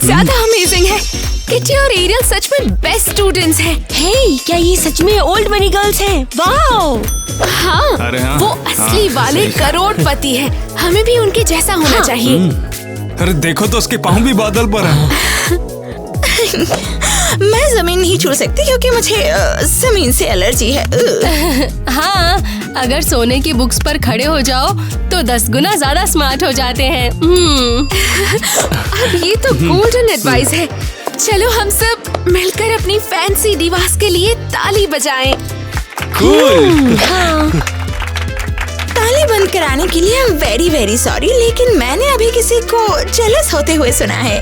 ज्यादा अमेजिंग है। किटी और एरियल सच में बेस्ट स्टूडेंट्स हैं। हे, क्या ये सच में ओल्ड मनी गर्ल्स हैं? वाओ! हाँ, अरे हाँ, वो असली वाले करोड़पति है। हमें भी उनके जैसा होना चाहिए। अरे देखो तो उसके पाँव भी बादल पर हैं। मैं जमीन नहीं छू सकती क्योंकि मुझे जमीन से एलर्जी है। हाँ, अगर सोने की बुक्स पर खड़े हो जाओ तो 10 गुना ज्यादा स्मार्ट हो जाते हैं। अब ये तो गोल्डन एडवाइस है। चलो हम सब मिलकर अपनी फैंसी डिवास के लिए ताली बजाएं। हाँ। ताली बंद कराने के लिए I'm very very sorry, लेकिन मैंने अभी किसी को जेलस होते हुए सुना है।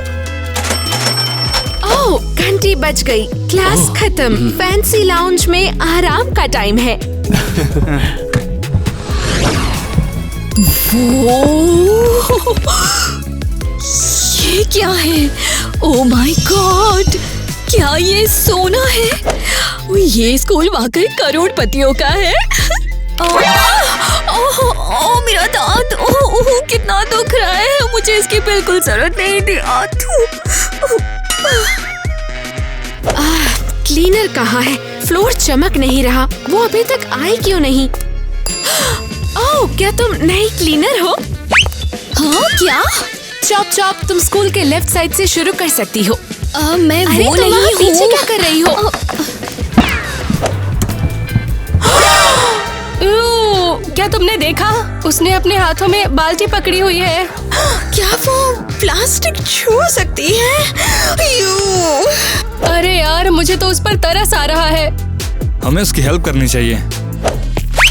ओह, घंटी बज गई। क्लास खत्म। फैंसी लाउंज में आराम का टाइम है। ये क्या है? ओह माय गॉड, क्या ये सोना है? ये स्कूल वाकई करोड़पतियों का है। ओह मेरा दांत, ओह कितना दुख रहा है। मुझे इसकी बिल्कुल जरूरत नहीं थी। क्लीनर कहाँ है? फ्लोर चमक नहीं रहा। वो अभी तक आए क्यों नहीं? ओह, क्या तुम नई क्लीनर हो? हाँ, क्या? चॉप चॉप, तुम स्कूल के लेफ्ट साइड से शुरू कर सकती हो। मैं अरे वो तुम नहीं वहाँ हूँ। पीछे क्या कर रही हो? क्या तुमने देखा? उसने अपने हाथों में बाल्टी पकड़ी हुई है। क्या वो प्लास्टिक छू सकती है? अरे यार, मुझे तो उस पर तरस आ रहा है। हमें उसकी हेल्प करनी चाहिए।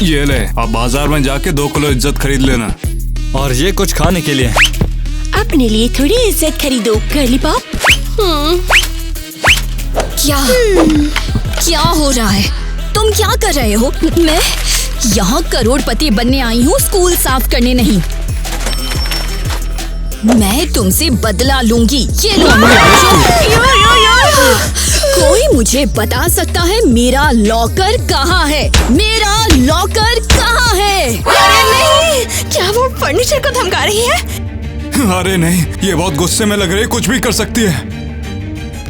ये ले, अब बाजार में जाके 2 किलो इज्जत खरीद लेना। और ये कुछ खाने के लिए। अपने लिए थोड़ी इज्जत खरीदो गर्ली पॉप। क्या हो रहा है? तुम क्या कर रहे हो? मैं यहाँ करोड़पति बनने आई हूँ, स्कूल साफ करने नहीं। मैं तुमसे बदला लूंगी। ये लो। कोई मुझे बता सकता है मेरा लॉकर कहाँ है? मेरा लॉकर कहाँ है? अरे नहीं, क्या वो फर्नीचर को धमका रही है? अरे नहीं, ये बहुत गुस्से में लग रही है, कुछ भी कर सकती है।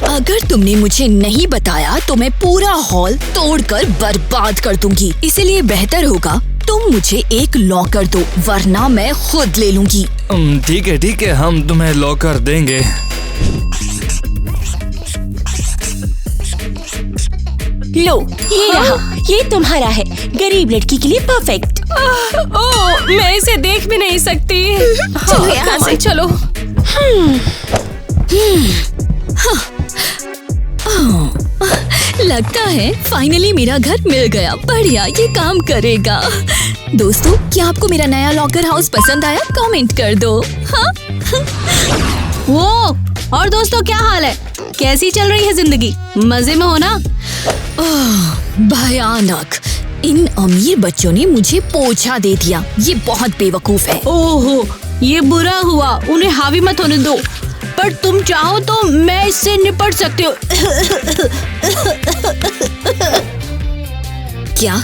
अगर तुमने मुझे नहीं बताया तो मैं पूरा हॉल तोड़कर बर्बाद कर दूंगी। इसलिए बेहतर होगा तुम मुझे एक लॉकर दो, वरना मैं खुद ले लूंगी। ठीक है, हम तुम्हें लॉकर देंगे। लो, ये रहा। ये तुम्हारा है, गरीब लड़की के लिए परफेक्ट। ओह, मैं इसे देख भी नहीं सकती। चलो यहाँ से। चलो। लगता है फाइनली मेरा घर मिल गया। बढ़िया, ये काम करेगा। दोस्तों, क्या आपको मेरा नया लॉकर हाउस पसंद आया? कमेंट कर दो। हाँ? वो और दोस्तों, क्या हाल है? कैसी चल रही है जिंदगी? मजे में हो ना? भयानक। इन अमीर बच्चों ने मुझे पोछा दे दिया। ये बहुत बेवकूफ है। ओहो, ये बुरा हुआ। उन्हें हावी मत होने दो। पर तुम चाहो तो मैं इससे निपट सकती हूँ। क्या?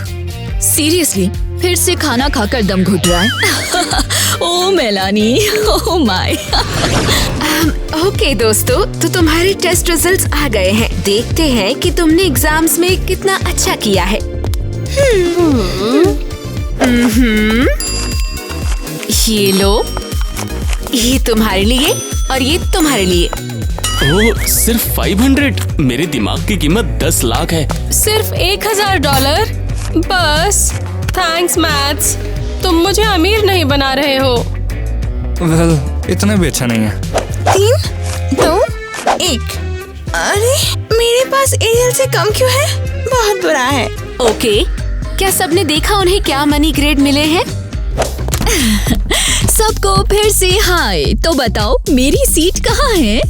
सीरियसली? फिर से खाना खाकर दम घुट रहा है? ओह मेलानी, ओह माय। ओके दोस्तों, तो तुम्हारे टेस्ट रिजल्ट्स आ गए हैं। देखते हैं कि तुमने एग्जाम्स में कितना अच्छा किया है। ये लो, ये तुम्हारे लिए और ये तुम्हारे लिए। ओह, सिर्फ 500? मेरे दिमाग की कीमत 10 लाख है। सिर्फ $1000? बस। थैंक्स मैथ्स, तुम मुझे अमीर नहीं बना रहे हो। वेल, इतना भी अच्छा नहीं है। 3, 2, 1। अरे मेरे पास एरियल से कम क्यों है? बहुत बुरा है। ओके, क्या सबने देखा उन्हें क्या मनी ग्रेड मिले हैं? सबको फिर से हाय। तो बताओ मेरी सीट कहाँ है?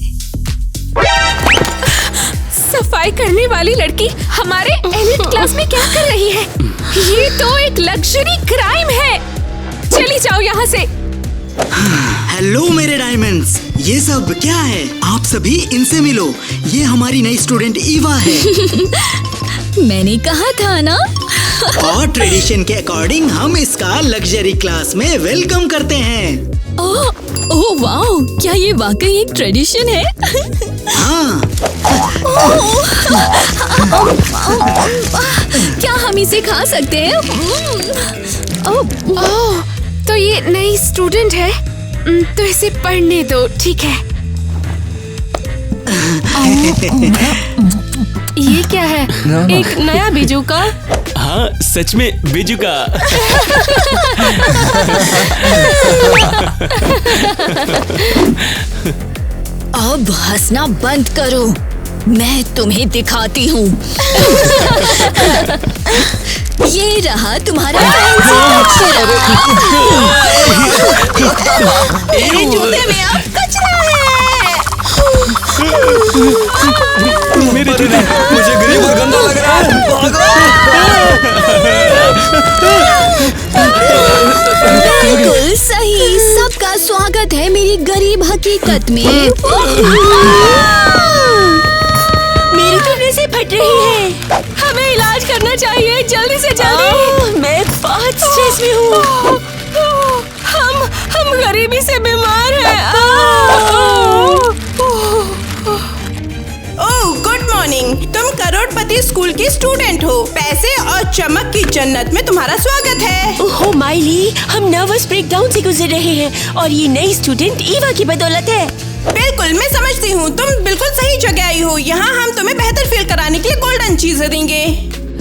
सफाई करने वाली लड़की हमारे एलिट क्लास में क्या कर रही है? ये तो एक लग्जरी क्राइम है। चली जाओ यहाँ से। हेलो मेरे डायमंड्स, ये सब क्या है? आप सभी इनसे मिलो। ये हमारी नई स्टूडेंट ईवा है। मैंने कहा था ना। और ट्रेडिशन के अकॉर्डिंग हम इसका लग्जरी क्लास में वेलकम करते हैं। ओह ओह वाओ, क्या ये वाकई एक ट्रेडिशन है? हाँ, क्या हम इसे खा सकते हैं? ओह, तो ये नई स्टूडेंट है, तो इसे पढ़ने दो, ठीक है? ये क्या है? एक नया बीजू का? हाँ सच में बीजू का। अब हंसना बंद करो, मैं तुम्हें दिखाती हूँ। ये रहा तुम्हारा फैंसी मेरे जूते में अब कचरा है। मेरे जूते, मुझे गरीब और गंदा लग रहा है। बिल्कुल सही, सबका स्वागत है मेरी गरीब हकीकत में। मेरी तो नसें फट रही है। हमें इलाज करना चाहिए, जल्दी से जल्दी। मैं बहुत स्ट्रेस में हूँ। हम गरीबी से बीमार हैं। ओह गुड मॉर्निंग, तुम करोड़पति स्कूल की स्टूडेंट हो। पैसे और चमक की जन्नत में तुम्हारा स्वागत है। ओह माइली, हम नर्वस ब्रेकडाउन से गुजर रहे हैं और ये नई स्टूडेंट ईवा की बदौलत है। बिल्कुल, मैं समझती हूँ, तुम बिल्कुल सही जगह आई हो। यहाँ हम तुम्हें बेहतर फील कराने के लिए गोल्डन चीजें देंगे।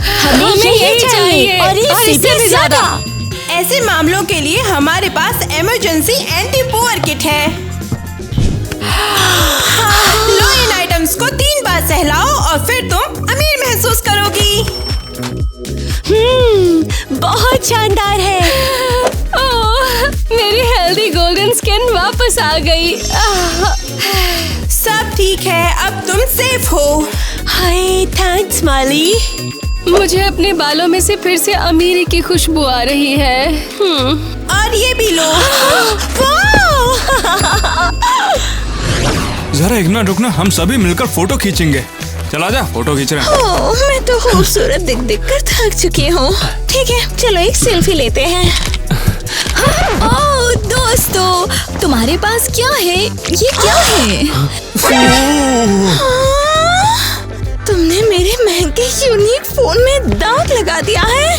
हमें ये चाहिए और इससे भी ज्यादा। ऐसे मामलों के लिए हमारे पास इमरजेंसी एंटी पुअर किट है। लो इन आइटम्स को 3 बार सहलाओ और फिर तुम अमीर महसूस करोगी। बहुत शानदार है। ओह, मेरी हेल्दी गोल्डन स्किन वापस आ गई। सब ठीक है, अब तुम सेफ हो। हाय थैंक्स माली। मुझे अपने बालों में से फिर से अमीरी की खुशबू आ रही है। और ये भी लो। जरा एक मिनट रुकना, हम सभी मिलकर फोटो खींचेंगे। चला जा, फोटो खींच रहे हैं। ओह, मैं तो खूबसूरत दिख दिख कर थक चुकी हूँ। ठीक है, चलो एक सेल्फी लेते हैं। ओह दोस्तों, तुम्हारे पास क्या है? ये क्या है? तुमने मेरे महंगे यूनिक फोन में दाग लगा दिया है।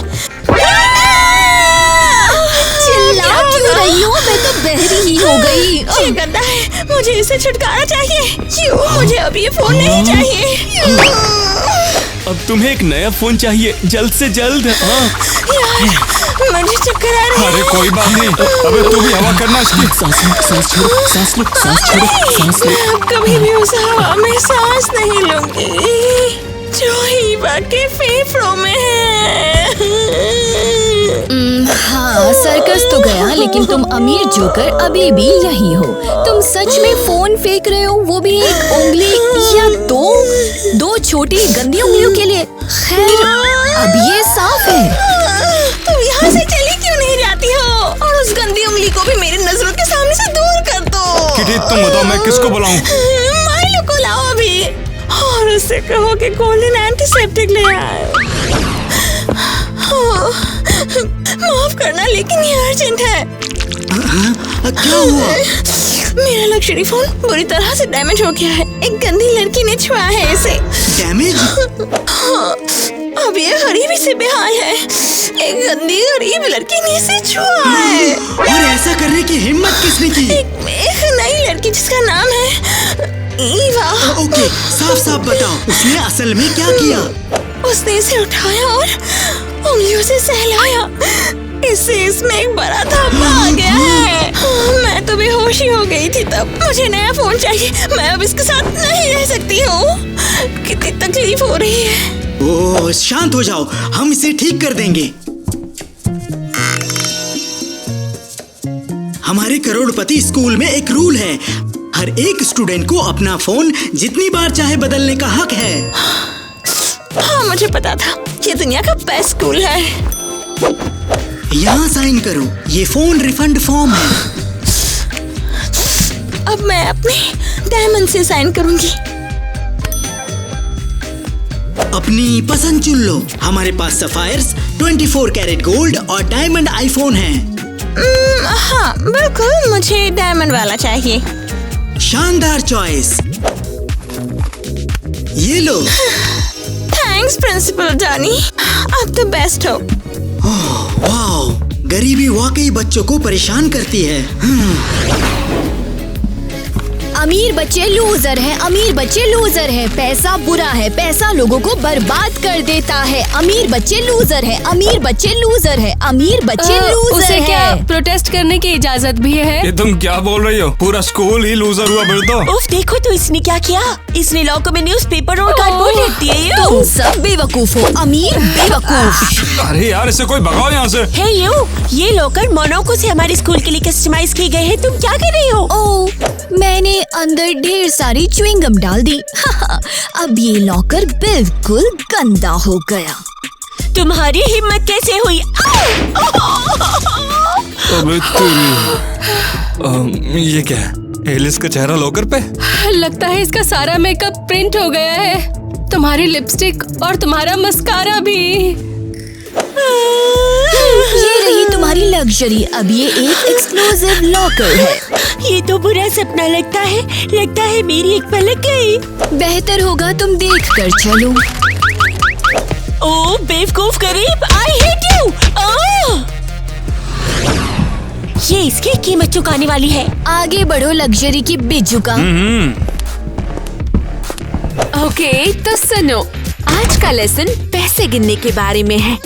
चिल्ला क्यों रही हो? मैं तो बहरी ही हो गई। ये गंदा है, मुझे इससे छुटकारा चाहिए। क्यों? मुझे अब ये फोन नहीं चाहिए। अब तुम्हें एक नया फोन चाहिए, जल्द से जल्द। हाँ। यार, मुझे चक्कर आ रही है। अरे कोई बात नहीं, अबे तू भी हवा करना इसकी। सांस छोड़ो, सांस लो, सांस छोड़ो, सांस लो। मैं अब कभी भी उस हवा में सांस नहीं लूंगी जो ईवा के फेफड़ों में है। हाँ, सर्कस तो गया, लेकिन तुम अमीर जोकर अभी भी यही हो। तुम सच में फोन फेंक रहे हो, वो भी एक उंगली या दो छोटी गंदी उंगलियों के लिए। खैर, अब ये साफ है। तुम यहाँ से चली क्यों नहीं जाती हो? और उस गंदी उंगली को भी मेरी नजरों के सामने से दूर कर दो। किटी, तुम बताओ मैं किसको बुलाऊं? माइलो को लाओ अभी और उससे कहो कि गोल्डन एंटीसेप्टिक ले आए। माफ करना, लेकिन ये अर्जेंट है। क्या हुआ? मेरा लग्जरी फोन बुरी तरह से डैमेज हो गया है। एक गंदी लड़की ने छुआ है इसे। डैमेज? हाँ, अब ये गरीबी से बेहाल है। एक गंदी गरीब लड़की ने इसे छुआ है। और ऐसा करने की हिम्मत किसने की? एक नई लड़की जिसका नाम है ईवा। ओके, साफ साफ बताओ, उसने असल में क्या किया? उसने इसे उठाया और उंगलियों से सहलाया। इससे इसमें एक बड़ा धब्बा आ गया है। मैं तो बेहोशी हो गई थी तब। मुझे नया फोन चाहिए, मैं अब इसके साथ नहीं रह सकती हूँ। कितनी तकलीफ हो रही है। ओह, शांत हो जाओ, हम इसे ठीक कर देंगे। हमारे करोड़पति स्कूल में एक रूल है, हर एक स्टूडेंट को अपना फोन जितनी बार चाहे बदलने का हक है। हाँ, मुझे पता था, ये दुनिया का बेस्ट स्कूल है। यहाँ साइन करो, ये फोन रिफंड फॉर्म है। अब मैं अपने डायमंड से साइन करूंगी। अपनी पसंद चुन लो। हमारे पास सफायर्स, 24 कैरेट गोल्ड और डायमंड आईफोन है। हाँ बिल्कुल, मुझे डायमंड वाला चाहिए। शानदार चॉइस। ये लो। थैंक्स प्रिंसिपल डॉनी, आप तो बेस्ट हो। वाओ, गरीबी वाकई बच्चों को परेशान करती है। अमीर बच्चे लूजर हैं, अमीर बच्चे लूजर हैं। पैसा बुरा है, पैसा लोगों को बर्बाद कर देता है। अमीर बच्चे लूजर हैं, अमीर बच्चे लूजर हैं, अमीर बच्चे लूजर उसे हैं। क्या प्रोटेस्ट करने की इजाजत भी है? ये तुम क्या बोल रही हो? पूरा स्कूल ही लूजर हुआ फिर तो। उफ, देखो तो इसने क्या किया। इसने लॉकर में न्यूज़पेपर और कार्डबोर्ड रख दिए। यू तुम सब बेवकूफ हो, अमीर बेवकूफ। अरे यार, इसे कोई भगाओ यहाँ से। हे यू, ये लॉकर मोनाको से हमारे स्कूल के लिए कस्टमाइज किए गए हैं। तुम क्या कर रही हो? ओह, मैंने अंदर ढेर सारी च्युइंगम डाल दी। अब ये लॉकर बिल्कुल गंदा हो गया। तुम्हारी हिम्मत कैसे हुई? अबे ये क्या है? एलिस का चेहरा लॉकर पे? लगता है इसका सारा मेकअप प्रिंट हो गया है। तुम्हारी लिपस्टिक और तुम्हारा मस्कारा भी। ये रही तुम्हारी लग्जरी। अब ये एक एक्सक्लूसिव लॉकर है। ये तो बुरा सपना लगता है। लगता है मेरी एक पलक गई। बेहतर होगा तुम देख कर चलो। ओह बेवकूफ करीब, आई हेट यू। ये इसकी कीमत चुकाने वाली है। आगे बढ़ो लग्जरी की बिजुका। ओके, तो सुनो, आज का लेसन पैसे गिनने के बारे में है।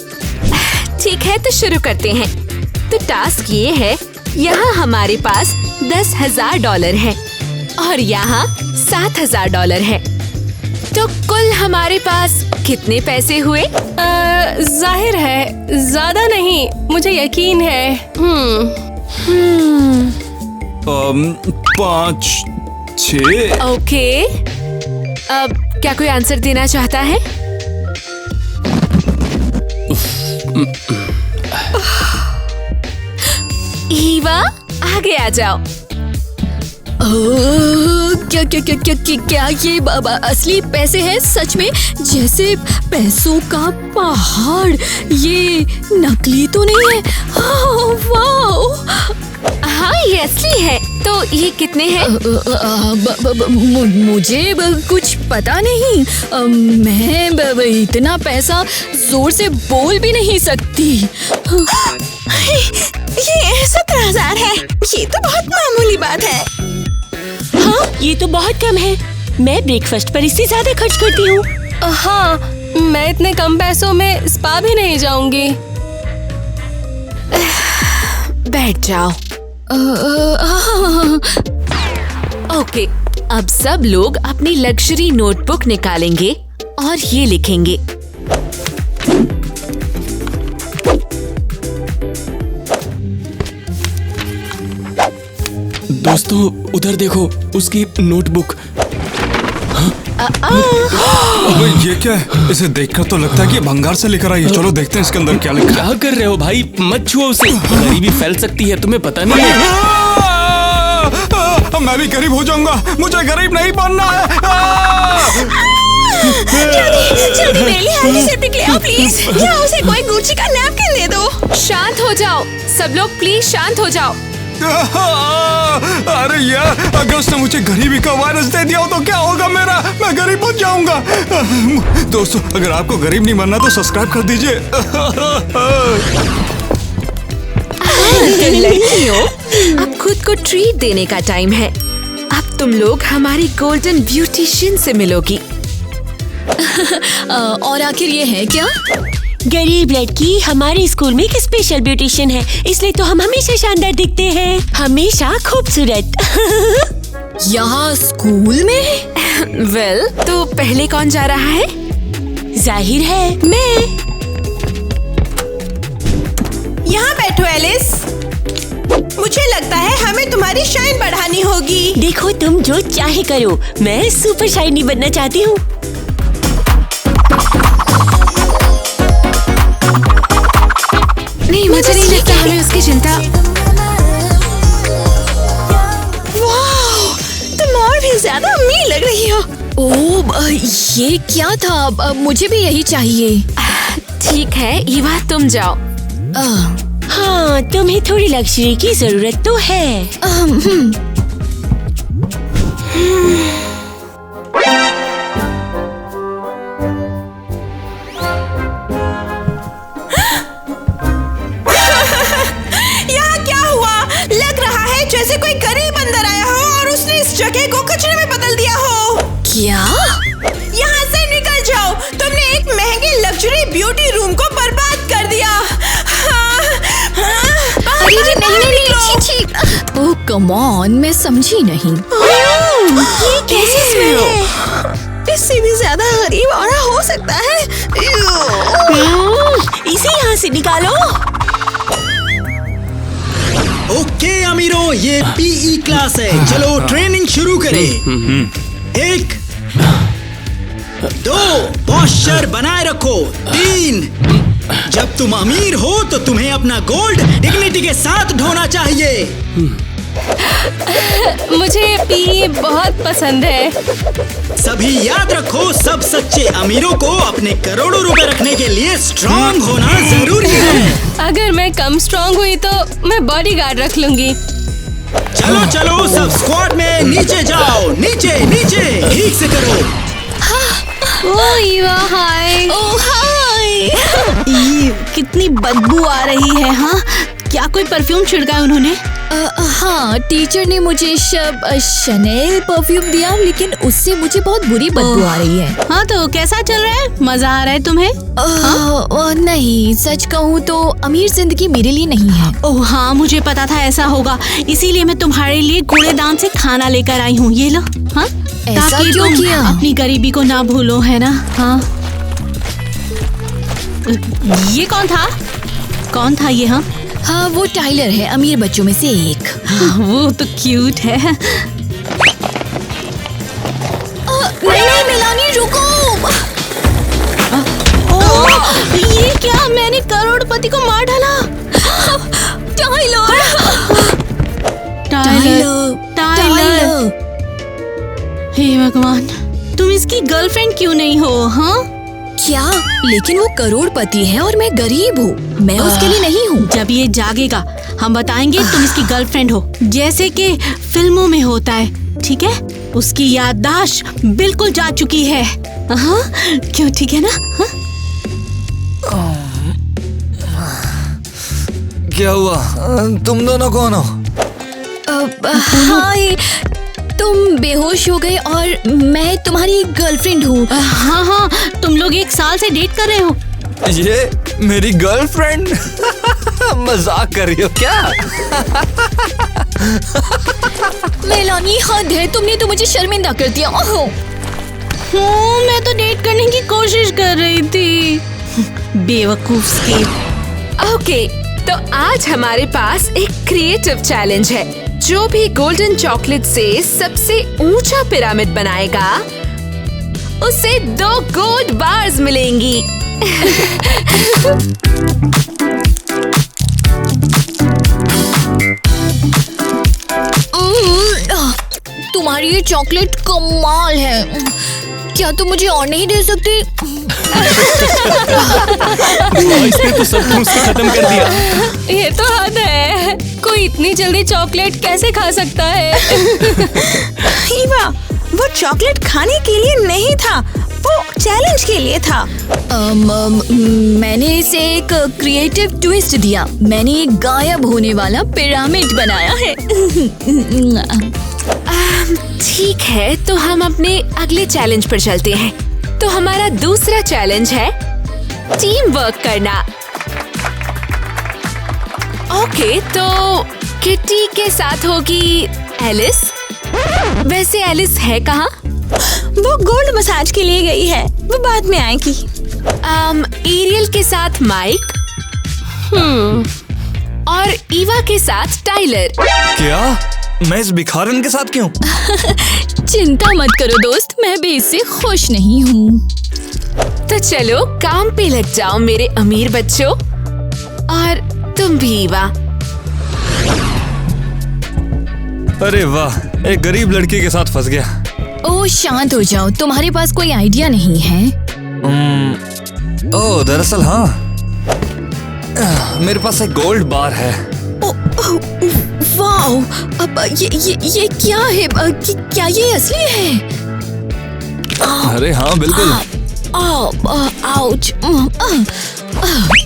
ठीक है, तो शुरू करते हैं। तो टास्क ये है, यहाँ हमारे पास $10,000 है और यहाँ $7,000 है। तो कुल हमारे पास कितने पैसे हुए? जाहिर है ज्यादा नहीं, मुझे यकीन है। 5, 6। ओके, अब क्या कोई आंसर देना चाहता है? ईवा, आगे आ जाओ। क्या क्या क्या क्या क्या क्या ये बाबा असली पैसे हैं सच में? जैसे पैसों का पहाड़। ये नकली तो नहीं है? वाओ, हाँ ये असली है। तो ये कितने हैं? मुझे कुछ पता नहीं। मैं इतना पैसा जोर से बोल भी नहीं सकती। ये 17,000 है। ये तो बहुत मामूली बात है। हाँ, ये तो बहुत कम है। मैं ब्रेकफास्ट पर इससे ज्यादा खर्च करती हूँ। हाँ, मैं इतने कम पैसों में स्पा भी नहीं जाऊंगी। बैठ जाओ। ओके, अब सब लोग अपनी लग्जरी नोटबुक निकालेंगे और ये लिखेंगे। दोस्तों उधर देखो, उसकी नोटबुक। अबे ये क्या है? इसे देखकर तो लगता है कि भंगार से लेकर आई है। चलो देखते हैं इसके अंदर क्या लिखा है। क्या कर रहे हो भाई? मत छुओ उसे, गरीबी फैल सकती है, तुम्हें पता नहीं है? मैं भी गरीब हो जाऊंगा, मुझे गरीब नहीं बनना है। जल्दी मेरे लिए एंटीसेप्टिक ले आओ प्लीज। या उसे कोई गुच्ची का नैपकिन दे दो। शांत हो जाओ सब लोग, प्लीज शांत हो जाओ। अरे यार, अगर उसने मुझे गरीबी का वायरस दे दिया हो तो क्या होगा मेरा? मैं गरीब बन जाऊंगा। दोस्तों, अगर आपको गरीब नहीं बनना तो सब्सक्राइब कर दीजिए। लड़कियों, अब खुद को ट्रीट देने का टाइम है। अब तुम लोग हमारी गोल्डन ब्यूटिशियन से मिलोगी। और आखिर ये है क्या? गरीब लड़की हमारे स्कूल में एक स्पेशल ब्यूटिशियन है, इसलिए तो हम हमेशा शानदार दिखते हैं, हमेशा खूबसूरत। यहाँ स्कूल में? वेल, तो पहले कौन जा रहा है? जाहिर है मैं। यहाँ बैठो एलिस। मुझे लगता है हमें तुम्हारी शाइन बढ़ानी होगी। देखो तुम जो चाहे करो, मैं सुपर शाइनी बनना चाहती हूँ। नहीं, मुझे नहीं लगता हमें उसकी चिंता। वाह, तुम और भी ज्यादा अमीर लग रही हो। ओह, ये क्या था? मुझे भी यही चाहिए। ठीक है ईवा, तुम जाओ। हाँ, तुम्हें थोड़ी लग्जरी की जरूरत तो है। यहाँ क्या हुआ? लग रहा है जैसे कोई गरीब अंदर आया हो और उसने इस जगह को कचरे में बदल दिया हो। क्या? यहाँ से निकल जाओ। तुमने एक महंगे लग्जरी ब्यूटी रूम को बर्बाद कर दिया। अरे नहीं, छी। ओह कम ऑन, मैं समझी नहीं। ये कैसी स्मेल है? इससे भी ज्यादा गरीब और हो सकता है। इसे यहाँ से निकालो। ओके अमीरो, ये पीई क्लास है। चलो ट्रेनिंग शुरू करें। 1 2 पॉस्चर बनाए रखो। 3 जब तुम अमीर हो तो तुम्हें अपना गोल्ड डिग्निटी के साथ ढोना चाहिए। मुझे पी बहुत पसंद है। सभी याद रखो, सब सच्चे अमीरों को अपने करोड़ों रुपए रखने के लिए स्ट्रांग होना जरूरी है। अगर मैं कम स्ट्रॉन्ग हुई तो मैं बॉडीगार्ड रख लूंगी। चलो चलो सब स्क्वाड में नीचे जाओ। नीचे नीचे ठीक से करो। ओह ईवा, हाय। ओह हाय। कितनी बदबू आ रही है। हाँ, क्या कोई परफ्यूम छिड़का है उन्होंने? हाँ, टीचर ने मुझे शनेल परफ्यूम दिया, लेकिन उससे मुझे बहुत बुरी बदबू आ रही है। हाँ, तो कैसा चल रहा है? मजा आ रहा है तुम्हें? नहीं, सच कहूँ तो अमीर जिंदगी मेरे लिए नहीं है। ओह हाँ, मुझे पता था ऐसा होगा, इसीलिए मैं तुम्हारे लिए कूड़ेदान से खाना लेकर आई हूँ। ये लो। हाँ, ऐसा ताकि क्यों तुम किया? अपनी गरीबी को ना भूलो, है ना? हाँ। ये कौन था ये? हाँ, वो टाइलर है, अमीर बच्चों में से एक। वो तो क्यूट है। नहीं मेलानी, रुको। ये क्या? मैंने करोड़पति को मार डाला। टाइलर। हे भगवान, तुम इसकी गर्लफ्रेंड क्यों नहीं हो? हाँ, क्या? लेकिन वो करोड़पति है और मैं गरीब हूँ। मैं उसके लिए नहीं हूँ। जब ये जागेगा हम बताएंगे तुम इसकी गर्लफ्रेंड हो, जैसे कि फिल्मों में होता है। ठीक है? उसकी याददाश्त बिल्कुल जा चुकी है। हाँ, क्यों? ठीक है ना? हाँ? क्या हुआ? तुम दोनों कौन हो? हाय, तुम बेहोश हो गए और मैं तुम्हारी गर्लफ्रेंड हूँ। हाँ, तुम लोग 1 साल से डेट कर रहे हो। ये मेरी गर्लफ्रेंड? मजाक कर रही हो क्या? मेलानी, हद है, तुमने तो मुझे शर्मिंदा कर दिया। मैं तो डेट करने की कोशिश कर रही थी। बेवकूफ की। ओके, तो आज हमारे पास एक क्रिएटिव चैलेंज है। जो भी गोल्डन चॉकलेट से सबसे ऊंचा पिरामिड बनाएगा उसे 2 गोल्ड बार्स मिलेंगी। तुम्हारी ये चॉकलेट कमाल है। क्या तुम मुझे और नहीं दे सकती? इसने तो सब कुछ खत्म कर दिया। ये तो हद है। कोई इतनी जल्दी चॉकलेट कैसे खा सकता है? ईवा, वो चॉकलेट खाने के लिए नहीं था, वो चैलेंज के लिए था। मैंने इसे एक क्रिएटिव ट्विस्ट दिया। मैंने एक गायब होने वाला पिरामिड बनाया है। ठीक है, तो हम अपने अगले चैलेंज पर चलते हैं। तो हमारा दूसरा चैलेंज है टीम वर्क करना। ओके, तो किटी के साथ होगी एलिस। वैसे एलिस है कहाँ? वो गोल्ड मसाज के लिए गई है, वो बाद में आएगी। एरियल के साथ माइक। और ईवा के साथ टाइलर। क्या? मैं इस भिखारन के साथ क्यों? चिंता मत करो दोस्त, मैं भी इससे खुश नहीं हूँ। तो चलो काम पे लग जाओ मेरे अमीर बच्चों। और तुम भी ईवा। अरे वाह, एक गरीब लड़की के साथ फंस गया। ओह शांत हो जाओ, तुम्हारे पास कोई आइडिया नहीं है? ओह दरअसल हाँ, मेरे पास एक गोल्ड बार है। वाओ, अब ये क्या है? क्या ये असली है? अरे हाँ बिल्कुल। आउच।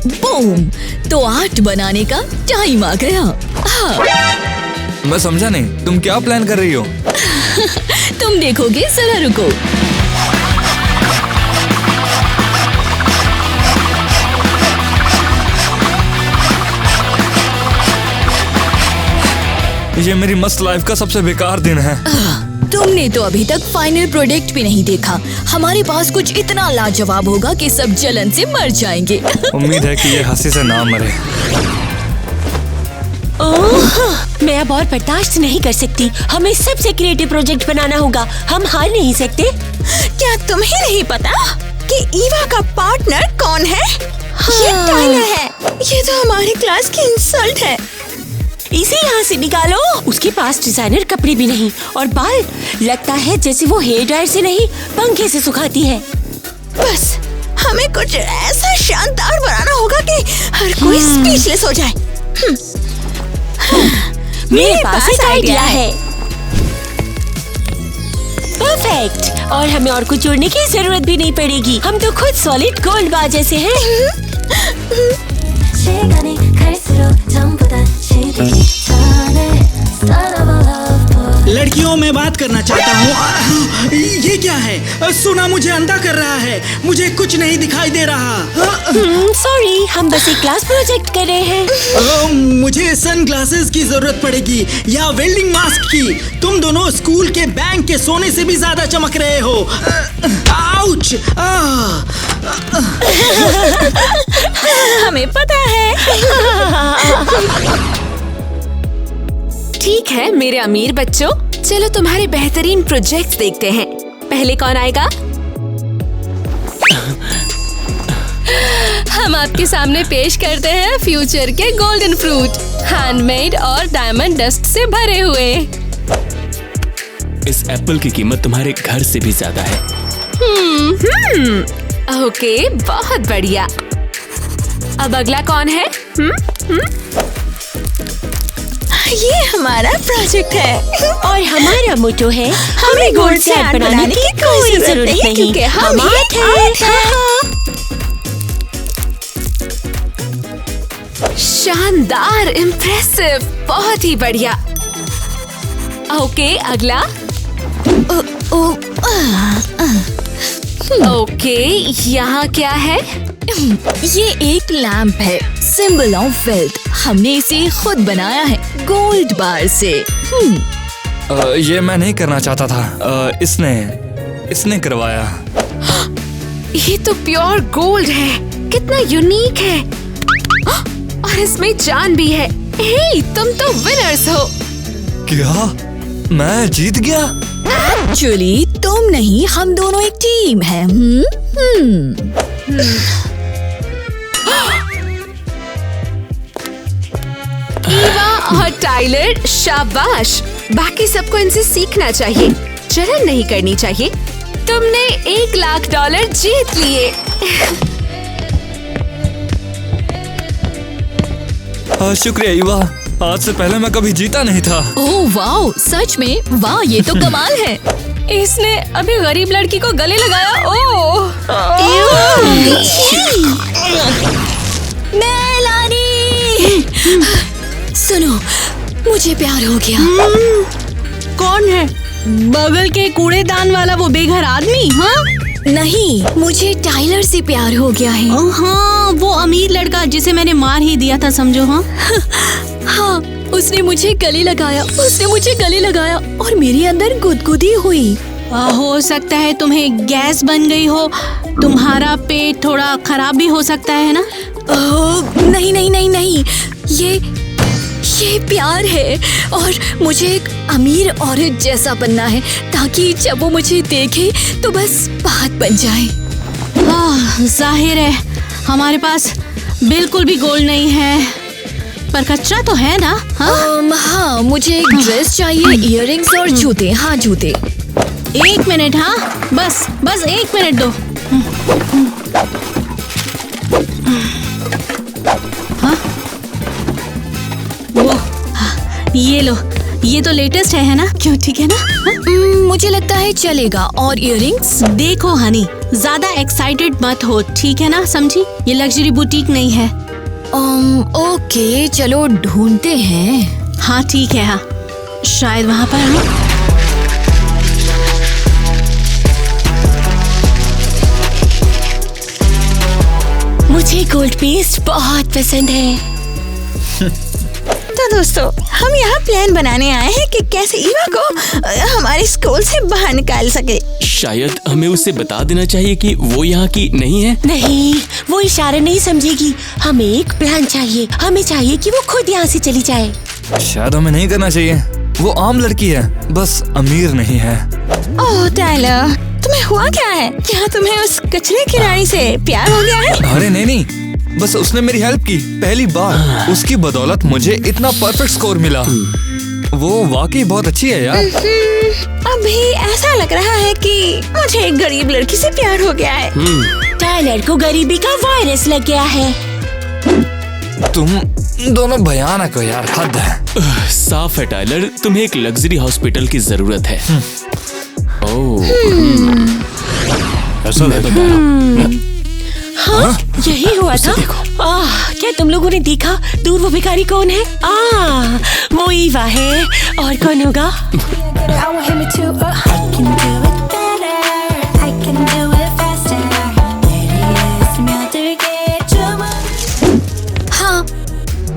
बूम, तो आर्ट बनाने का टाइम आ गया। मैं समझा नहीं, तुम क्या प्लान कर रही हो? तुम देखोगे, जरा रुको। ये मेरी मस्त लाइफ का सबसे बेकार दिन है। तुमने तो अभी तक फाइनल प्रोडक्ट भी नहीं देखा। हमारे पास कुछ इतना लाजवाब होगा कि सब जलन से मर जाएंगे। उम्मीद है कि ये हंसी से ना मरे। मैं अब और बर्दाश्त नहीं कर सकती। हमें सबसे क्रिएटिव प्रोजेक्ट बनाना होगा। हम हार नहीं सकते। क्या तुम्हें नहीं पता कि ईवा का पार्टनर कौन है? ये टाइलर है। ये तो हमारी क्लास की इंसल्ट है। इसे यहाँ से निकालो। उसके पास डिजाइनर कपड़े भी नहीं और बाल लगता है जैसे वो हेयर ड्रायर से नहीं पंखे से सुखाती है। बस हमें कुछ ऐसा शानदार बनाना होगा कि हर कोई स्पीचलेस हो जाए। मेरे पास एक आइडिया है। परफेक्ट। और हमें और कुछ जोड़ने की जरूरत भी नहीं पड़ेगी। हम तो खुद सॉलिड गोल्ड बार जैसे हैं। लड़कियों में बात करना चाहता हूँ। ये क्या है? सुना मुझे अंधा कर रहा है। मुझे कुछ नहीं दिखाई दे रहा। सॉरी, हम बस एक क्लास प्रोजेक्ट कर रहे हैं। मुझे सन ग्लासेस की जरूरत पड़ेगी या वेल्डिंग मास्क की। तुम दोनों स्कूल के बैंक के सोने से भी ज्यादा चमक रहे हो। आउच! हमें पता है। ठीक है मेरे अमीर बच्चों, चलो तुम्हारे बेहतरीन प्रोजेक्ट देखते हैं। पहले कौन आएगा? हम आपके सामने पेश करते हैं फ्यूचर के गोल्डन फ्रूट, हैंडमेड और डायमंड डस्ट से भरे हुए। इस एप्पल की कीमत तुम्हारे घर से भी ज्यादा है। ओके, बहुत बढ़िया। अब अगला कौन है? ये हमारा प्रोजेक्ट है और हमारा मोटो है हमें गोल्ड से आर्ट बनाने की कोई जरूरत नहीं, क्योंकि हम आर्ट हैं। शानदार, इम्प्रेसिव, बहुत ही बढ़िया। ओके, अगला। ओके, यहाँ क्या है? ये एक लैंप है, सिंबल ऑफ वेल्थ। हमने इसे खुद बनाया है गोल्ड बार से। ये मैं नहीं करना चाहता था। इसने करवाया। ये तो प्योर गोल्ड है। कितना यूनिक है। और इसमें जान भी है। हे, तुम तो विनर्स हो। क्या मैं जीत गया? एक्चुअली तुम नहीं, हम दोनों एक टीम है। ईवा और टाइलर, शाबाश। बाकी सबको इनसे सीखना चाहिए। जलन नहीं करनी चाहिए। तुमने $1,00,000 जीत लिए। शुक्रिया ईवा। आज से पहले मैं कभी जीता नहीं था। ओह वाओ, सच में वाह, ये तो कमाल है। इसने अभी गरीब लड़की को गले लगाया। ओह! मेलानी, सुनो, मुझे प्यार हो गया। कौन है? बगल के कूड़ेदान वाला वो बेघर आदमी? हाँ नहीं, मुझे टाइलर से प्यार हो गया है। हाँ, वो अमीर लड़का जिसे मैंने मार ही दिया था, समझो। हाँ हाँ, उसने मुझे गले लगाया और मेरे अंदर गुदगुदी हुई। हो सकता है तुम्हें गैस बन गई हो। तुम्हारा पेट थोड़ा खराब भी हो सकता है ना? नहीं, ये प्यार है और मुझे एक अमीर औरत जैसा बनना है, ताकि जब वो मुझे देखे तो बस बात बन जाए। जाहिर है हमारे पास बिल्कुल भी गोल्ड नहीं है, पर कचरा तो है ना? हाँ, मुझे एक ड्रेस चाहिए, इयररिंग्स और जूते। हाँ, जूते। 1 मिनट। हाँ, बस 1 मिनट दो। ये लो, ये तो लेटेस्ट है ना? क्यों, ठीक है ना? मुझे लगता है चलेगा। और इयररिंग्स? देखो हनी, ज्यादा एक्साइटेड मत हो, ठीक है ना? समझी? ये लग्जरी बुटीक नहीं है। ओके, चलो ढूंढते हैं। हाँ ठीक है, हाँ शायद वहाँ पर। हाँ मुझे गोल्ड पेस्ट बहुत पसंद है। तो दोस्तों, हम यहाँ प्लान बनाने आए हैं कि कैसे ईवा को हमारे स्कूल से बाहर निकाल सके। शायद हमें उसे बता देना चाहिए कि वो यहाँ की नहीं है। नहीं, वो इशारे नहीं समझेगी। हमें एक प्लान चाहिए। हमें चाहिए कि वो खुद यहाँ से चली जाए। शायद हमें नहीं करना चाहिए। वो आम लड़की है, बस अमीर नहीं है। ओह टाइलर, तुम्हें हुआ क्या है? क्या तुम्हें उस कचरे की रानी से प्यार हो गया है? अरे नहीं, बस उसने मेरी हेल्प की पहली बार। उसकी बदौलत मुझे इतना परफेक्ट स्कोर मिला। वो वाकई बहुत अच्छी है यार। अभी ऐसा लग रहा है कि मुझे एक गरीब लड़की से प्यार हो गया है। टाइलर को गरीबी का वायरस लग गया है। तुम दोनों भयानक हो यार, हद है। साफ है टाइलर, तुम्हें एक लग्जरी हॉस्पिटल की जरूरत है। ओह, ऐसा मैं बता रहा हूँ। हाँ, यही हुआ था। क्या तुम लोगों ने देखा दूर वो भिखारी कौन है? वो ईवा है। और कौन होगा? हाँ,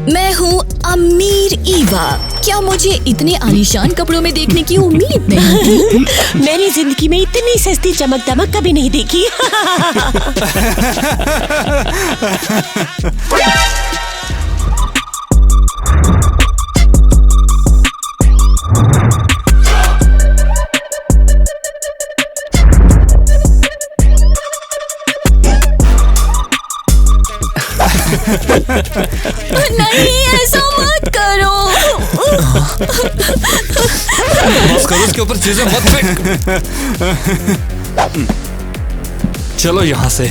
मैं हूँ अमीर ईवा। क्या मुझे इतने आलीशान कपड़ों में देखने की उम्मीद नहीं थी? मैंने जिंदगी में इतनी सस्ती चमक दमक कभी नहीं देखी। नहीं, ऐसा मत करो। बस करो, उसके ऊपर चीजें मत फेंक। चलो यहाँ से।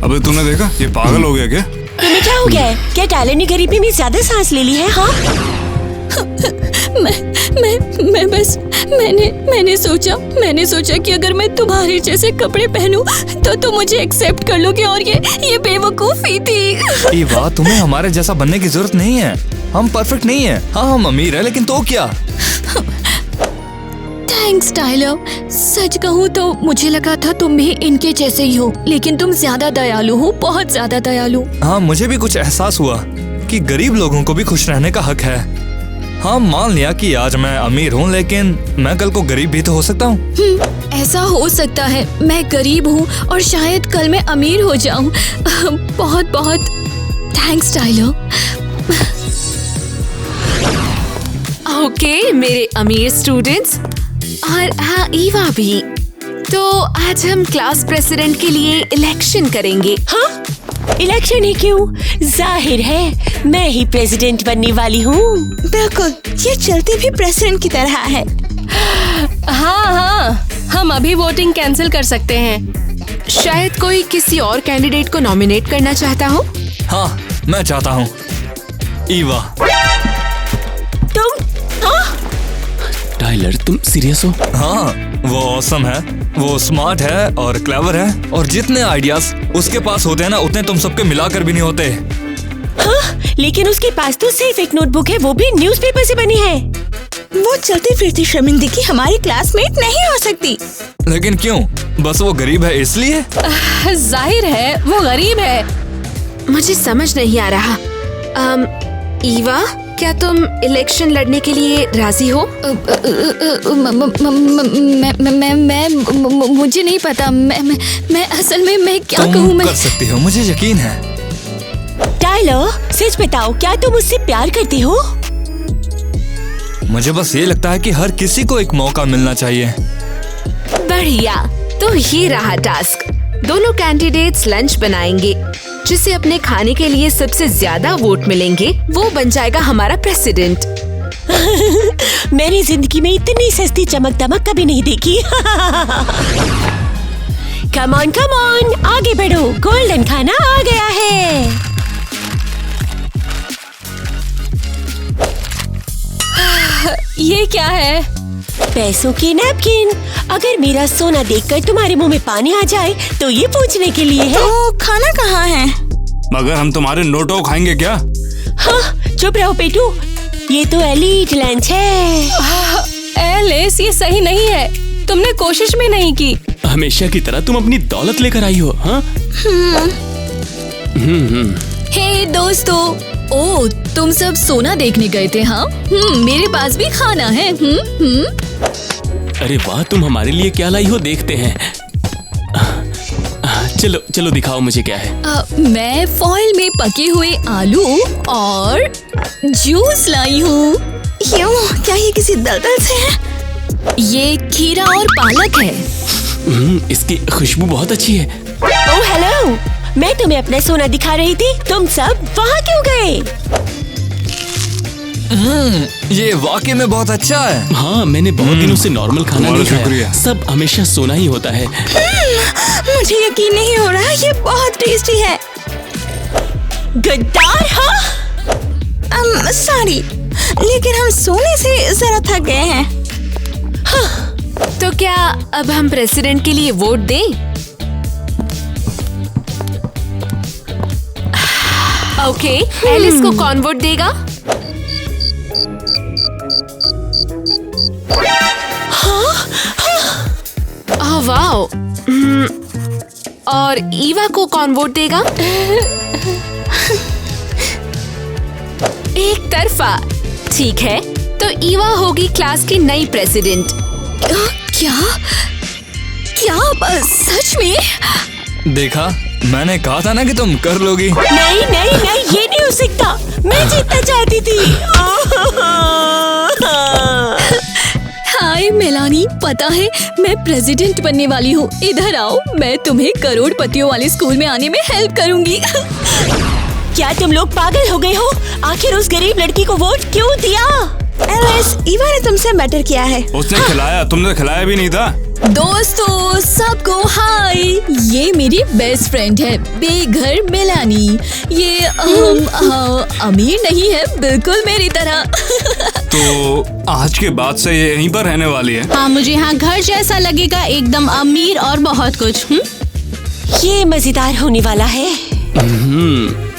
अबे तूने देखा, ये पागल हो गया क्या? तुम्हें क्या हो गया है? क्या टाइलर ने गरीबी में ज्यादा सांस ले ली है? हाँ, मैं बस मैंने सोचा कि अगर मैं तुम्हारे जैसे कपड़े पहनूं तो तुम मुझे एक्सेप्ट कर लोगे, और ये बेवकूफी थी। ईवा, तुम्हें हमारे जैसा बनने की जरूरत नहीं है। हम परफेक्ट नहीं है। हाँ, हम अमीर है, लेकिन तो क्या? Thanks Tyler. सच कहूँ तो मुझे लगा था तुम भी इनके जैसे ही हो, लेकिन तुम ज्यादा दयालु हो, बहुत ज्यादा दयालु। हाँ, मुझे भी कुछ एहसास हुआ कि गरीब लोगों को भी खुश रहने का हक है। हाँ, मान लिया कि आज मैं अमीर हूँ, लेकिन मैं कल को गरीब भी तो हो सकता हूँ। ऐसा हो सकता है। मैं गरीब हूँ और शायद कल मैं अमीर हो जाऊँ। बहुत बहुत थैंक्स टाइलर। ओके मेरे अमीर स्टूडेंट्स, और हाँ ईवा भी। तो आज हम क्लास प्रेसिडेंट के लिए इलेक्शन करेंगे। हाँ, इलेक्शन ही क्यों? जाहिर है मैं ही प्रेसिडेंट बनने वाली हूँ। बिल्कुल, ये चलती भी प्रेसिडेंट की तरह है। हाँ, हम अभी वोटिंग कैंसिल कर सकते हैं। शायद कोई किसी और कैंडिडेट को नॉमिनेट करना चाहता हो। हाँ, मैं चाहता हूँ। ईवा। तुम? टाइलर, तुम सीरियस हो? हाँ, वो ऑसम है, वो स्मार्ट है और क्लेवर है, और जितने आइडियाज उसके पास होते हैं ना, उतने तुम सबके मिलाकर भी नहीं होते। हाँ, लेकिन उसके पास तो सिर्फ एक नोटबुक है, वो भी न्यूज़पेपर से बनी है। वो चलती फिरती शर्मिंदगी हमारी क्लासमेट नहीं हो सकती। लेकिन क्यों? बस वो गरीब है इसलिए? जाहिर है वो गरीब है। मुझे समझ नहीं आ रहा। ईवा, क्या तुम इलेक्शन लड़ने के लिए राजी हो? मुझे नहीं पता। मैं असल में मैं क्या कहूँ? तुम कर सकती हो, मुझे यकीन है। टाइलर, सच बताओ, क्या तुम मुझसे प्यार करती हो? मुझे बस ये लगता है कि हर किसी को एक मौका मिलना चाहिए। बढ़िया, तो ये रहा टास्क। दोनों कैंडिडेट्स लंच बनाएंगे। जिसे अपने खाने के लिए सबसे ज्यादा वोट मिलेंगे वो बन जाएगा हमारा प्रेसिडेंट। मैंने जिंदगी में इतनी सस्ती चमक दमक कभी नहीं देखी। कम ऑन, आगे बढ़ो, गोल्डन खाना आ गया है। ये क्या है? पैसों की नैपकिन। अगर मेरा सोना देखकर तुम्हारे मुंह में पानी आ जाए तो ये पूछने के लिए है। तो खाना कहाँ है? मगर हम तुम्हारे नोटों को खाएंगे क्या? हाँ, चुप रहो पेटू, ये तो एलीट लंच है। एलिस, ये सही नहीं है। तुमने कोशिश भी नहीं की। हमेशा की तरह तुम अपनी दौलत लेकर आई हो। हाँ हे दोस्तों, ओ तुम सब सोना देखने गए थे? हाँ, मेरे पास भी खाना है। अरे वाह, तुम हमारे लिए क्या लाई हो, देखते हैं। चलो चलो दिखाओ मुझे क्या है। मैं फॉइल में पके हुए आलू और जूस लाई हूँ। क्यों? क्या ये किसी दलदल से है? ये खीरा और पालक है। इसकी खुशबू बहुत अच्छी है। ओह हेलो, मैं तुम्हें अपना सोना दिखा रही थी, तुम सब वहाँ क्यों गए? ये वाकई में बहुत अच्छा है। हाँ, मैंने बहुत दिनों से नॉर्मल खाना नहीं खाया। शुक्रिया। सब हमेशा सोना ही होता है। मुझे यकीन नहीं हो रहा, ये बहुत टेस्टी है। गद्दार। हाँ, सॉरी, लेकिन हम सोने से जरा थक गए हैं। तो क्या अब हम प्रेसिडेंट के लिए वोट दें? ओके, एलिस को कौन वोट देगा? Oh wow. और ईवा को कौन वोट देगा? एक तरफा। ठीक है, तो ईवा होगी क्लास की नई प्रेसिडेंट। क्या? सच में? देखा, मैंने कहा था ना कि तुम कर लोगी। नहीं नहीं नहीं, ये नहीं हो सकता। मैं जीतना चाहती थी। हाय मेलानी, पता है मैं प्रेसिडेंट बनने वाली हूँ। इधर आओ, मैं तुम्हें करोड़पतियों वाले स्कूल में आने में हेल्प करूँगी। क्या तुम लोग पागल हो गए हो? आखिर उस गरीब लड़की को वोट क्यों दिया? एलिस, ईवा ने तुमसे मैटर किया है। उसने खिलाया, तुमने खिलाया भी नहीं था। दोस्तों सबको हाय, ये मेरी बेस्ट फ्रेंड है बेघर मेलानी। ये अमीर नहीं है, बिल्कुल मेरी तरह। तो आज के बाद से ये यहीं पर रहने वाली है। हाँ, मुझे यहाँ घर जैसा लगेगा, एकदम अमीर और बहुत कुछ। ये मजेदार होने वाला है।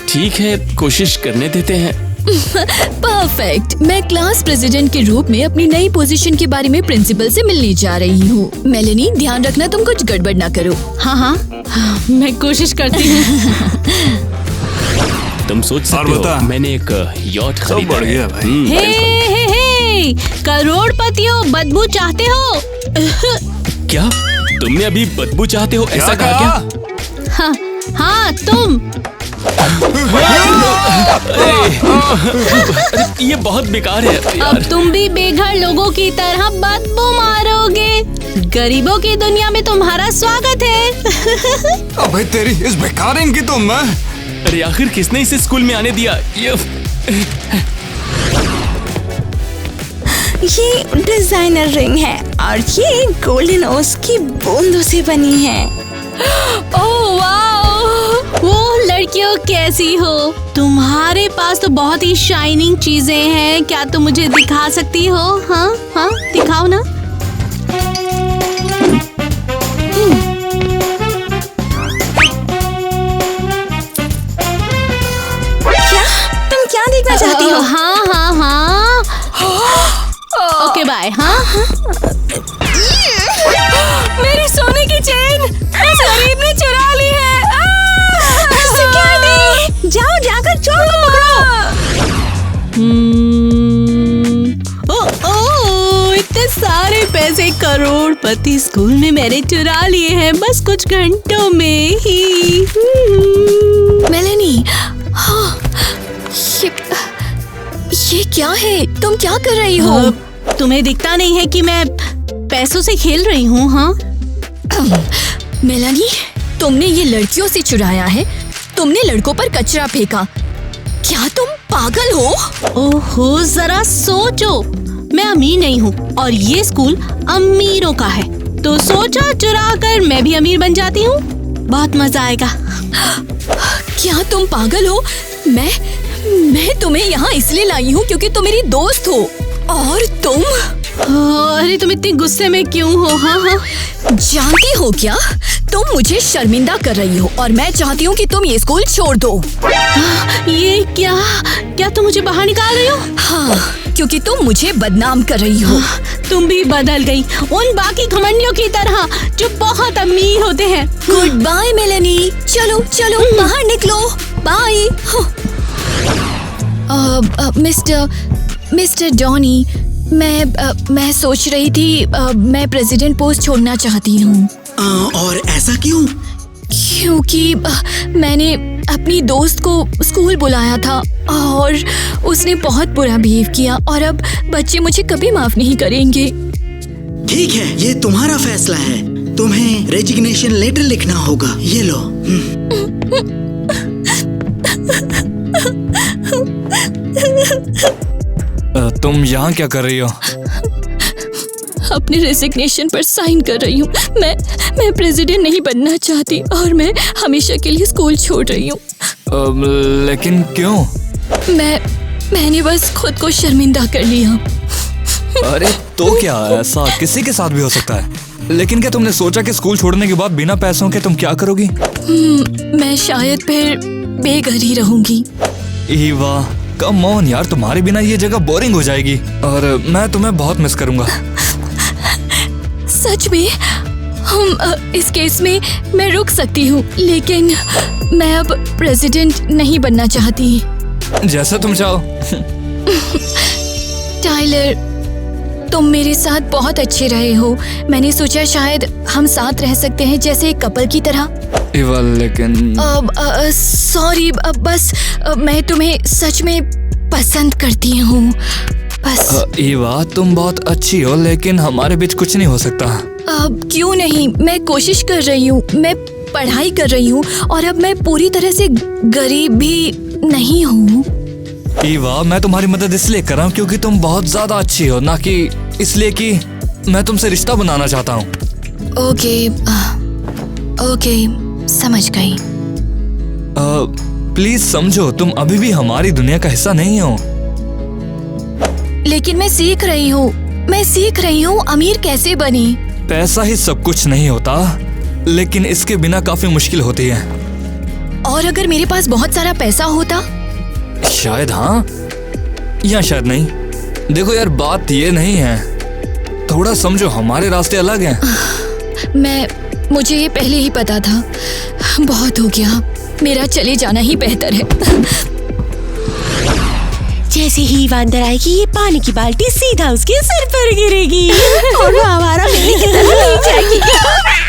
ठीक है, कोशिश करने देते हैं। परफेक्ट। मैं क्लास प्रेसिडेंट के रूप में अपनी नई पोजीशन के बारे में प्रिंसिपल से मिलने जा रही हूँ। मेलेनी, ध्यान रखना तुम कुछ गड़बड़ ना करो। हाँ, मैं कोशिश करती हूँ। तुम सोच सकते हो, मैंने एक यॉट खरीदा बढ़ गया भाई। हे, करोड़पतियों, बदबू चाहते हो? क्या तुमने अभी बदबू चाहते हो ऐसा कहा क्या? हाँ, तुम। ये बहुत बेकार है यार। अब तुम भी बेघर लोगों की तरह बदबू मारोगे। गरीबों की दुनिया में तुम्हारा स्वागत है। अबे तेरी इस बेकार इनकी तो मैं। अरे आखिर किसने इसे स्कूल में आने दिया? ये डिजाइनर रिंग है और ये गोल्डन ओस की बूंदों से बनी है। ओह वाओ, वो लड़कियों कैसी हो? तुम्हारे पास तो बहुत ही शाइनिंग चीजें हैं। क्या तुम मुझे दिखा सकती हो? हाँ, दिखाओ ना। क्या देखना चाहती हो? हाँ। Okay bye. हाँ, मेरी सोने की चेन उस गरीब ने चुरा ली है। सिक्योरिटी, जाओ जाकर चोर को पकड़ो। इतने सारे पैसे करोड़पति स्कूल में मैंने चुरा लिए हैं बस कुछ घंटों में ही। मेलेनी, ये क्या है? तुम क्या कर रही हो? तुम्हें दिखता नहीं है कि मैं पैसों से खेल रही हूँ? हाँ मेलानी, तुमने ये लड़कियों से चुराया है। तुमने लड़कों पर कचरा फेंका। क्या तुम पागल हो? ओहो, जरा सोचो। मैं अमीर नहीं हूँ और ये स्कूल अमीरों का है, तो सोचा चुरा कर मैं भी अमीर बन जाती हूँ। बहुत मजा आएगा। क्या तुम पागल हो? मैं तुम्हें यहाँ इसलिए लाई हूँ क्योंकि तुम मेरी दोस्त हो। और तुम? अरे तुम इतनी गुस्से में क्यों हो? हाँ, जानती हो क्या, तुम मुझे शर्मिंदा कर रही हो और मैं चाहती हूँ कि तुम ये स्कूल छोड़ दो। ये क्या तुम मुझे बाहर निकाल रही हो? हाँ, क्योंकि तुम मुझे बदनाम कर रही हो। तुम भी बदल गई उन बाकी घमंडियों की तरह जो बहुत अमीर होते हैं। गुड बाय मेलेनी, चलो चलो बाहर निकलो, बाय। मिस्टर डॉनी, मैं सोच रही थी मैं प्रेसिडेंट पोस्ट छोड़ना चाहती हूँ। और ऐसा क्यों? क्योंकि मैंने अपनी दोस्त को स्कूल बुलाया था और उसने बहुत बुरा बिहेव किया और अब बच्चे मुझे कभी माफ नहीं करेंगे। ठीक है, ये तुम्हारा फैसला है। तुम्हें रेजिग्नेशन लेटर लिखना होगा। ये लो। तुम यहाँ क्या कर रही हो? अपने रेजिग्नेशन पर साइन कर रही हूँ। मैं प्रेसिडेंट नहीं बनना चाहती और मैं हमेशा के लिए स्कूल छोड़ रही हूँ। लेकिन क्यों? मैंने बस खुद को शर्मिंदा कर लिया। अरे तो क्या, ऐसा किसी के साथ भी हो सकता है। लेकिन क्या तुमने सोचा कि स्कूल छोड़ने के बाद बिना पैसों के तुम क्या करोगी? मैं शायद फिर बेघर ही रहूंगी। ईवा, कम ऑन यार, तुम्हारे बिना ये जगह बोरिंग हो जाएगी और मैं तुम्हें बहुत मिस करूंगा। सच में? इस केस में मैं रुक सकती हूँ, लेकिन मैं अब प्रेसिडेंट नहीं बनना चाहती। जैसा तुम चाहो। टाइलर, तुम मेरे साथ बहुत अच्छे रहे हो। मैंने सोचा शायद हम साथ रह सकते हैं, जैसे एक कपल की तरह। ईवा, लेकिन सॉरी, बस मैं तुम्हें सच में पसंद करती हूँ बस। ईवा, तुम बहुत अच्छी हो, लेकिन हमारे बीच कुछ नहीं हो सकता। क्यों नहीं, मैं कोशिश कर रही हूँ, मैं पढ़ाई कर रही हूँ और अब मैं पूरी तरह से गरीब भी नहीं हूँ। ईवा, मैं तुम्हारी मदद इसलिए कर रहा हूँ क्योंकि तुम बहुत ज्यादा अच्छी हो, ना कि इसलिए कि मैं तुमसे रिश्ता बनाना चाहता हूँ। ओके, समझ गई। प्लीज समझो, तुम अभी भी हमारी दुनिया का हिस्सा नहीं हो। लेकिन मैं सीख रही हूँ अमीर कैसे बनी। पैसा ही सब कुछ नहीं होता, लेकिन इसके बिना काफी मुश्किल होती है। और अगर मेरे पास बहुत सारा पैसा होता? शायद हाँ, या शायद नहीं। देखो यार, बात ये नहीं है, थोड़ा समझो, हमारे रास्ते अलग हैं। मुझे ये पहले ही पता था। बहुत हो गया, मेरा चले जाना ही बेहतर है। जैसे ही अंदर आएगी, ये पानी की बाल्टी सीधा उसके सर पर गिरेगी और वो हमारा मिलने की तरफ नहीं जाएगी।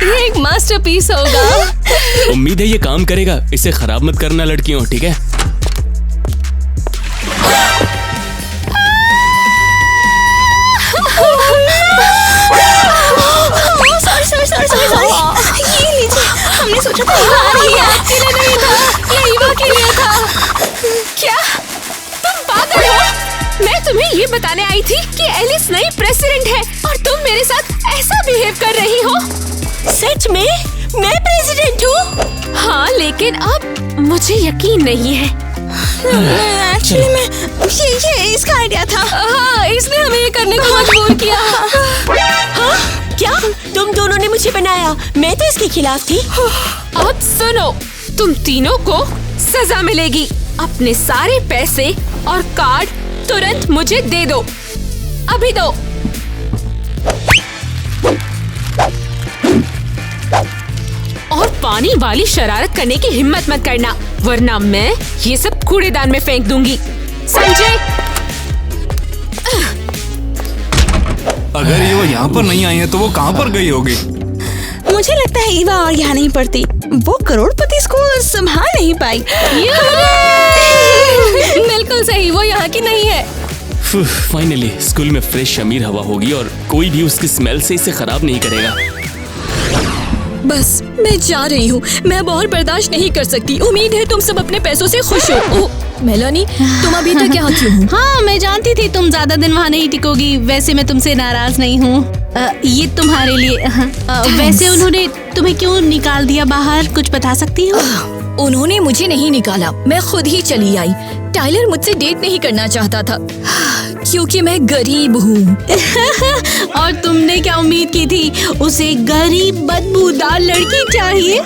ये एक मास्टरपीस होगा। उम्मीद है ये काम करेगा। इसे खराब मत करना लड़कियों, ठीक है? सॉरी, ये लीजिए, हमने सोचा था ईवा आ रही है। ये नहीं था, ये ईवा के लिए था। क्या तुम पागल हो? मैं तुम्हें ये बताने आई थी कि एलिस नई प्रेसिडेंट है और तुम मेरे साथ ऐसा बिहेव कर रही हो। सच में मैं प्रेसिडेंट हूँ? हाँ, लेकिन अब मुझे यकीन नहीं है। एक्चुअली ये इसका आइडिया था। हाँ, इसने हमें ये करने को मजबूर किया। हाँ? क्या तुम दोनों ने मुझे बनाया? मैं तो इसके खिलाफ थी। अब सुनो, तुम तीनों को सजा मिलेगी। अपने सारे पैसे और कार्ड तुरंत मुझे दे दो, अभी दो। और पानी वाली शरारत करने की हिम्मत मत करना, वरना मैं ये सब कूड़ेदान में फेंक दूंगी, समझे? अगर ये वो यहाँ पर नहीं आई है तो वो कहाँ पर गई होगी? मुझे लगता है ईवा और यहाँ नहीं पढ़ती। वो करोड़पति स्कूल संभाल नहीं पाई। बिल्कुल सही, वो यहाँ की नहीं है। फाइनली स्कूल में फ्रेश अमीर हवा होगी और कोई भी उसकी स्मेल से इसे खराब नहीं करेगा। बस मैं जा रही हूँ, मैं अब और बर्दाश्त नहीं कर सकती। उम्मीद है तुम सब अपने पैसों से खुश हो। मेलानी, तुम अभी तक यहाँ क्यों हो? हाँ, मैं जानती थी तुम ज्यादा दिन वहाँ नहीं टिकोगी। वैसे मैं तुमसे नाराज नहीं हूँ। ये तुम्हारे लिए। वैसे उन्होंने तुम्हें क्यों निकाल दिया बाहर, कुछ बता सकती हो? उन्होंने मुझे नहीं निकाला, मैं खुद ही चली आई। टाइलर मुझसे डेट नहीं करना चाहता था क्योंकि मैं गरीब हूँ। और तुमने क्या उम्मीद की थी? उसे गरीब बदबूदार लड़की चाहिए।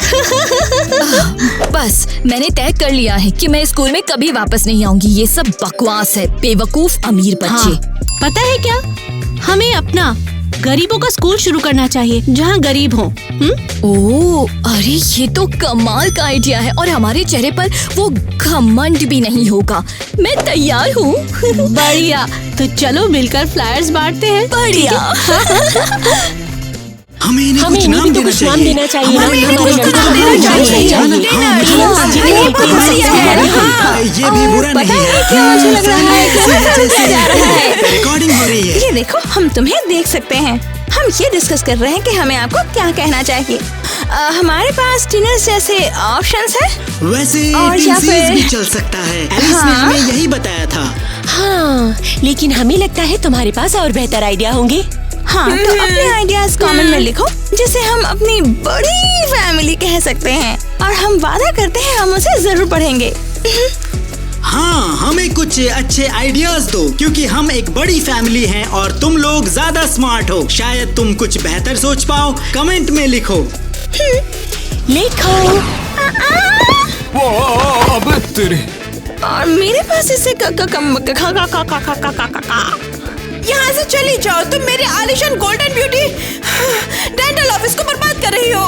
बस मैंने तय कर लिया है कि मैं स्कूल में कभी वापस नहीं आऊंगी। ये सब बकवास है, बेवकूफ अमीर बच्चे। पता है क्या, हमें अपना गरीबों का स्कूल शुरू करना चाहिए जहाँ गरीब हो। ओह, अरे ये तो कमाल का आइडिया है और हमारे चेहरे पर वो घमंड भी नहीं होगा। मैं तैयार हूँ। बढ़िया, तो चलो मिलकर फ्लायर्स बांटते हैं। बढ़िया। हमें इन्हें कुछ नाम देना चाहिए। ये भी बुरा नहीं है। रिकॉर्डिंग हो रही है। ये देखो, हम तुम्हें देख सकते हैं। हम ये डिस्कस कर रहे हैं कि हमें आपको क्या कहना चाहिए। हमारे पास डिनर्स जैसे ऑप्शंस हैं। वैसे और या पिज़्ज़ा फिर भी चल सकता है। एलिस ने हमें यही बताया था। हाँ, लेकिन हमें लगता है तुम्हारे पास और बेहतर आइडिया होंगे। हाँ, तो अपने आइडियाज कमेंट में लिखो, जिसे हम अपनी बड़ी फैमिली कह सकते हैं। और हम वादा करते हैं हम उसे जरूर पढ़ेंगे। हाँ, हमें कुछ अच्छे आइडियाज दो, क्योंकि हम एक बड़ी फैमिली हैं और तुम लोग ज्यादा स्मार्ट हो। शायद तुम कुछ बेहतर सोच पाओ। कमेंट में लिखो। लिखो। अब तेरे और मेरे पास इसे यहाँ से चली जाओ, तुम मेरे आलिशान गोल्डन ब्यूटी डेंटल ऑफिस को बर्बाद कर रही हो।